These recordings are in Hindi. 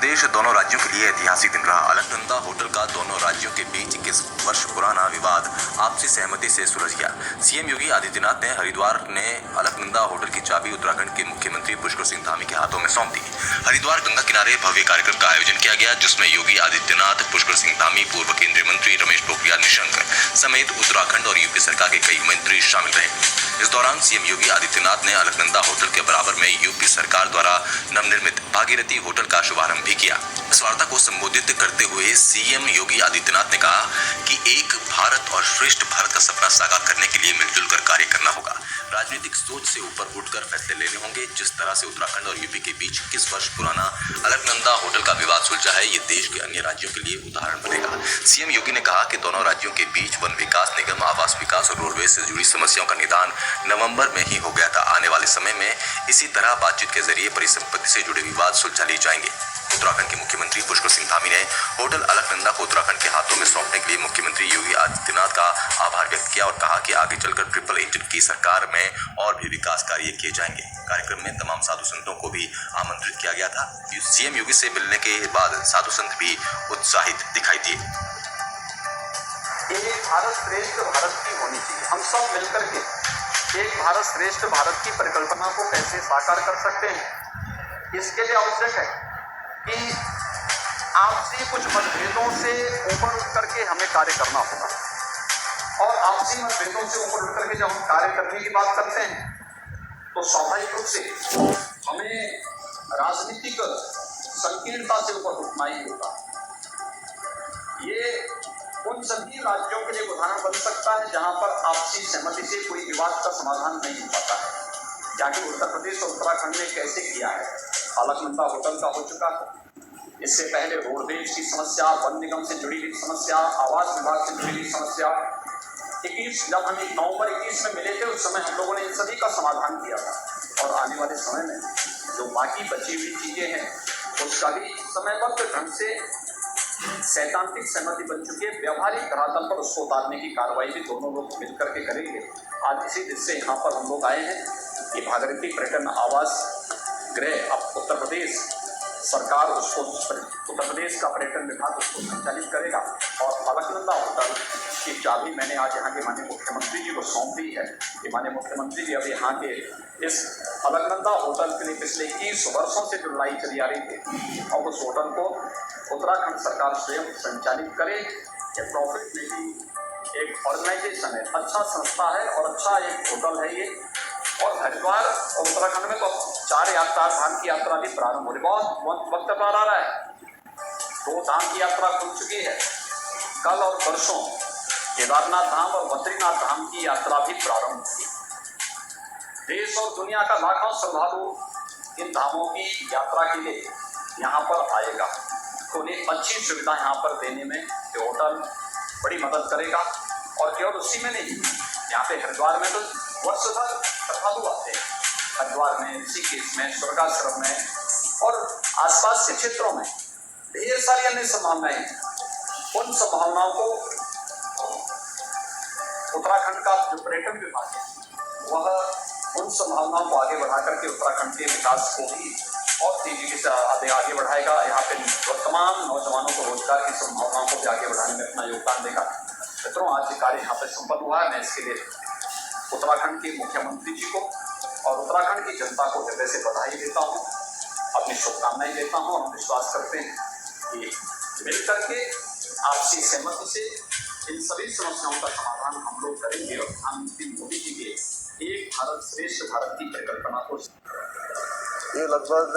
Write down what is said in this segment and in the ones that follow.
प्रदेश दोनों राज्यों के लिए ऐतिहासिक दिन रहा। अलकनंदा होटल का दोनों राज्यों के बीच 21 वर्ष पुराना विवाद आपसी सहमति से सुलझ गया। सीएम योगी आदित्यनाथ ने हरिद्वार ने अलकनंदा होटल की चाबी उत्तराखंड के मुख्यमंत्री पुष्कर सिंह धामी के हाथों में सौंप दी। हरिद्वार गंगा किनारे भव्य कार्यक्रम का आयोजन किया गया, जिसमें योगी आदित्यनाथ, पुष्कर सिंह धामी, पूर्व केंद्रीय मंत्री रमेश पोखरियाल निशंक समेत उत्तराखंड और यूपी सरकार के कई मंत्री शामिल रहे। इस दौरान सीएम योगी आदित्यनाथ ने अलकनंदा होटल के बराबर में यूपी सरकार द्वारा नवनिर्मित भागीरथी होटल का शुभारंभ भी किया। इस वार्ता को संबोधित करते हुए सीएम योगी आदित्यनाथ ने कहा कि एक भारत और श्रेष्ठ भारत का सपना साकार करने के लिए मिलजुल कर कार्य करना होगा। राजनीतिक सोच से ऊपर उठकर फैसले लेने होंगे। जिस तरह से उत्तराखंड और यूपी के बीच 21 वर्ष पुराना अलकनंदा होटल का विवाद सुलझा है, ये देश के अन्य राज्यों के लिए उदाहरण बनेगा। सीएम योगी ने कहा कि दोनों राज्यों के बीच वन विकास निगम, आवास विकास और रोडवेज से जुड़ी समस्याओं का निदान नवंबर में ही हो गया था। आने वाले समय में इसी तरह बातचीत के जरिए परिसंपत्ति से जुड़े विवाद सुलझा लिए जाएंगे। उत्तराखंड के मुख्यमंत्री पुष्कर सिंह धामी ने होटल अलकनंदा को उत्तराखंड के हाथों में सौंपने के लिए मुख्यमंत्री योगी आदित्यनाथ का आभार व्यक्त किया और कहा कि आगे चलकर ट्रिपल इंजन की सरकार में और भी विकास कार्य किए जाएंगे। कार्यक्रम में तमाम साधु संतों को भी आमंत्रित किया गया था। सीएम योगी से मिलने के बाद साधु संत भी उत्साहित दिखाई दिए। एक भारत श्रेष्ठ भारत की होनी चाहिए। हम सब मिलकर के एक भारत श्रेष्ठ भारत की परिकल्पना को कैसे साकार कर सकते हैं, इसके लिए आवश्यक है कि आपसी कुछ मतभेदों से ऊपर उठ करके हमें कार्य करना होगा। और आपसी मतभेदों से ऊपर उठ करके जब हम कार्य करने की बात करते हैं तो स्वाभाविक रूप से हमें राजनीतिक संकीर्णता से ऊपर उठना ही होगा। ये उन सभी राज्यों के लिए उदाहरण बन सकता है जहां पर आपसी सहमति से कोई विवाद का समाधान नहीं हो पाता है। जाके उत्तर प्रदेश और उत्तराखंड ने कैसे किया है। अलकनंदा होटल का हो चुका है, इससे पहले रोडवेज की समस्या, वन निगम से जुड़ी हुई समस्या, आवास विभाग से जुड़ी हुई समस्या। जब हम नवंबर 21 में मिले थे उस समय हम लोगों ने इन सभी का समाधान किया था। और आने वाले समय में जो बाकी बची हुई चीजें हैं उसका भी समयबद्ध ढंग से सैद्धांतिक सहमति बन चुकी है। व्यवहारिक धरातल पर उसको उतारने की कार्रवाई भी दोनों लोग मिलकर के करेंगे। आज इसी दिन से यहाँ पर हम लोग आए हैं कि भागीरथी पर्यटन आवास गृह अब उत्तर प्रदेश सरकार उसको, उत्तर प्रदेश का पर्यटन विभाग उसको संचालित करेगा। और अलकनंदा होटल की चाबी मैंने आज यहाँ के माननीय मुख्यमंत्री जी को सौंप दी है कि माननीय मुख्यमंत्री जी अब यहाँ के इस अलकनंदा होटल के लिए पिछले 21 वर्षों से जो लड़ाई चली आ रही थी और उस होटल को उत्तराखंड सरकार स्वयं संचालित करे। ये प्रॉफिट मेकिंग एक ऑर्गेनाइजेशन है, अच्छा संस्था है और अच्छा एक होटल है ये। और हरिद्वार और उत्तराखंड में तो 4 धाम की यात्रा भी प्रारंभ हो रही। बहुत वक्त पर आ रहा है। 2 धाम की यात्रा खुल चुकी है। कल और परसों केदारनाथ धाम और बद्रीनाथ धाम की यात्रा भी प्रारंभ हुई। देश और दुनिया का लाखों श्रद्धालु इन धामों की यात्रा के लिए यहाँ पर आएगा। तो उन्हें अच्छी सुविधा यहाँ पर देने में ये होटल बड़ी मदद करेगा। और केवल उसी में नहीं, यहाँ पे हरिद्वार में तो वर्ष भर श्रद्धालु आते हैं। हरिद्वार में, ऋषिकेश में, स्वर्गाश्रम में और आसपास के क्षेत्रों में ढेर सारी अन्य संभावनाएं हैं। उन संभावनाओं को उत्तराखंड का जो पर्यटन विभाग है वह उन संभावनाओं को आगे बढ़ा करके उत्तराखंड के विकास को भी और तेजी से आगे बढ़ाएगा। यहाँ पे वर्तमान नौजवानों को रोजगार की संभावनाओं को भी आगे बढ़ाने में अपना योगदान देगा। मित्रों, आज ये कार्य यहाँ पे संपन्न हुआ है। मैं इसके लिए उत्तराखंड के मुख्यमंत्री जी को और उत्तराखंड की जनता को हृदय से बधाई देता हूँ, अपनी शुभकामनाएं देता हूँ। हम विश्वास करते हैं कि मिलकर के आपसी सहमति से इन सभी समस्याओं का समाधान हम लोग करेंगे और प्रधानमंत्री मोदी जी के एक भारत श्रेष्ठ भारत की परिकल्पना को। ये लगभग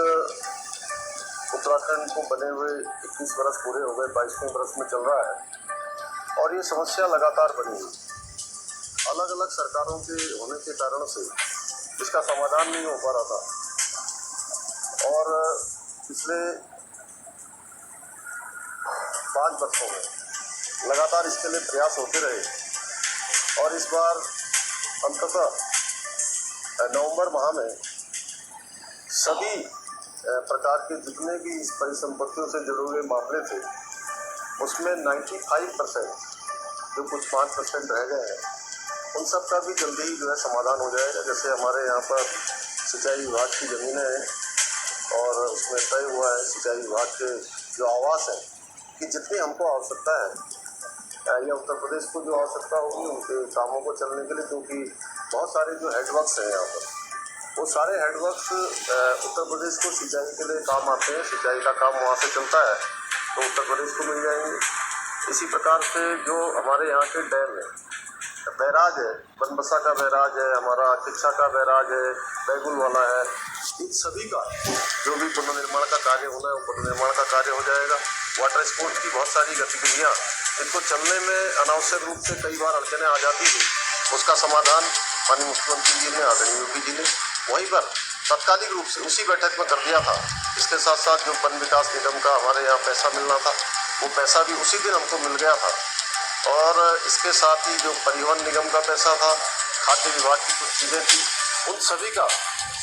उत्तराखंड को बने हुए 21 वर्ष पूरे हो गए, 22वें वर्ष में चल रहा है और ये समस्या लगातार बनी हुई। अलग अलग सरकारों के होने के कारण से इसका समाधान नहीं हो पा रहा था। और पिछले 5 वर्षों में लगातार इसके लिए प्रयास होते रहे और इस बार अंततः नवंबर माह में सभी प्रकार के जितने भी इस परिसंपत्तियों से जुड़े हुए मामले थे उसमें 95% जो कुछ 5% रह गए हैं उन सब का भी जल्दी ही जो है समाधान हो जाएगा। जैसे हमारे यहाँ पर सिंचाई विभाग की ज़मीनें हैं और उसमें तय हुआ है सिंचाई विभाग के जो आवास हैं कि जितनी हमको आवश्यकता है या उत्तर प्रदेश को जो आवश्यकता होगी उनके कामों को चलने के लिए, क्योंकि बहुत सारे जो हेडवर्क्स हैं यहाँ पर वो सारे हेडवर्क्स उत्तर प्रदेश को सिंचाई के लिए काम आते हैं। सिंचाई का काम वहाँ से चलता है तो उत्तर प्रदेश को मिल जाएंगे। इसी प्रकार से जो हमारे यहाँ के डैम है, बैराज है, बनबसा का बैराज है, हमारा किच्छा का बैराज है, बैगुल वाला है, इन सभी का जो भी पुनर्निर्माण का कार्य होना है वो पुनर्निर्माण का कार्य हो जाएगा। वाटर स्पोर्ट्स की बहुत सारी गतिविधियाँ जिनको चलने में अनावश्यक रूप से कई बार अड़चनें आ जाती थी, उसका समाधान माननीय मुख्यमंत्री जी ने, आदरणीय योगी जी ने वहीं पर तत्कालिक रूप से उसी बैठक में कर दिया था। इसके साथ साथ जो वन विकास निगम का हमारे यहाँ पैसा मिलना था वो पैसा भी उसी दिन हमको मिल गया था। और इसके साथ ही जो परिवहन निगम का पैसा था, खाद्य विभाग की कुछ चीज़ें थी, उन सभी का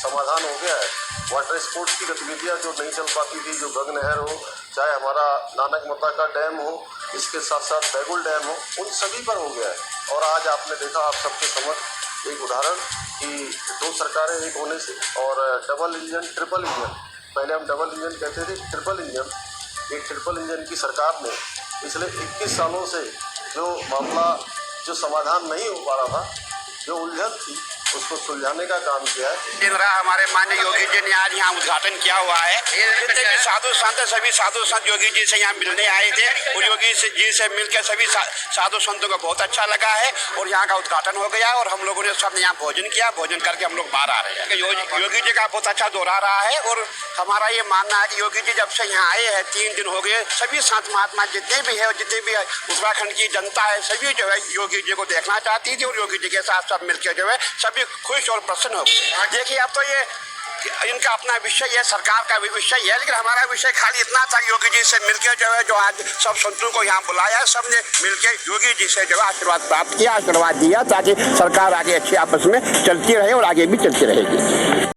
समाधान हो गया है। वाटर स्पोर्ट्स की गतिविधियाँ जो नहीं चल पाती थी, जो गंग नहर हो, चाहे हमारा नानक मता का डैम हो, इसके साथ साथ बैगुल डैम हो, उन सभी पर हो गया है। और आज आपने देखा आप सबके समक्ष एक उदाहरण कि दो सरकारें एक होने से और डबल इंजन ट्रिपल इंजन, पहले हम डबल इंजन कहते थे, ट्रिपल इंजन, एक ट्रिपल इंजन की सरकार ने पिछले 21 सालों से जो मामला जो समाधान नहीं हो पा रहा था, जो उलझन थी, उसको सुलझाने का काम किया है। हमारे माननीय योगी जी ने आज यहाँ उद्घाटन किया हुआ है। जितने भी साधु संत, सभी साधु संत योगी जी से यहाँ मिलने आए थे और योगी जी से मिलकर सभी साधु संतों को बहुत अच्छा लगा है और यहाँ का उद्घाटन हो गया और हम लोगों ने सब यहाँ भोजन किया। भोजन करके हम लोग बाहर आ रहे हैं। योगी जी का बहुत अच्छा दोहरा रहा है और हमारा ये मानना है कि योगी जी जब से यहाँ आए हैं 3 दिन हो गए, सभी संत महात्मा जितने भी है और जितने भी उत्तराखंड की जनता है, सभी जो है योगी जी को देखना चाहती थी और योगी जी के साथ सब मिलकर जो है सभी खुश और प्रसन्न हो गए। देखिए अब तो ये इनका अपना विषय है, सरकार का भी विषय है, लेकिन हमारा विषय खाली इतना था योगी जी से मिलकर जो है, जो आज सब संतों को यहाँ बुलाया, सबने मिलकर योगी जी से जो आशीर्वाद प्राप्त किया, आशीर्वाद दिया ताकि सरकार आगे अच्छी आपस में चलती रहे और आगे भी चलती रहेगी।